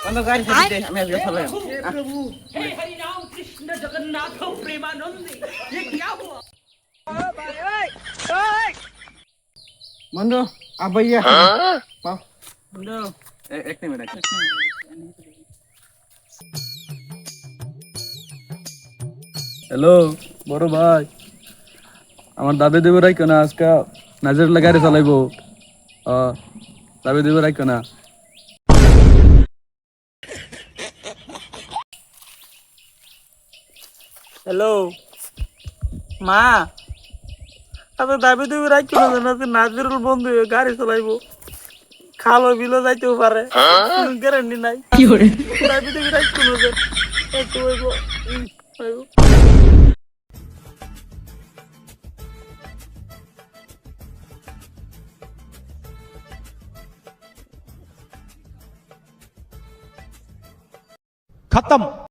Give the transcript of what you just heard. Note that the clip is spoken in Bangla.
বন্ধু গাড়ি ছেড়ে দে, আমি আজকে চলে যাবো। हे हरि राम कृष्ण जगन्नाथ प्रेमानंद ये क्या हुआ। বন্ধু আবাইয়া পাও বন্ধু এক মিনিট হ্যালো বড় ভাই, আমার দাবি দেবে রাখো না, আজকে নাজের গাড়ি চালাইবো। দাবি দেবে রাখো না। হ্যালো মা, আচ্ছা দাবি তুমি রাখছো না জানো যে নাজিরুল বন্ধু হয়ে গাড়ি চালাইবো, খালো বিলো যাইতেও পারে, গ্যারান্টি নাই। দাবি তুমি রাখছো না যে একটু হইবো, হইবো। खत्म।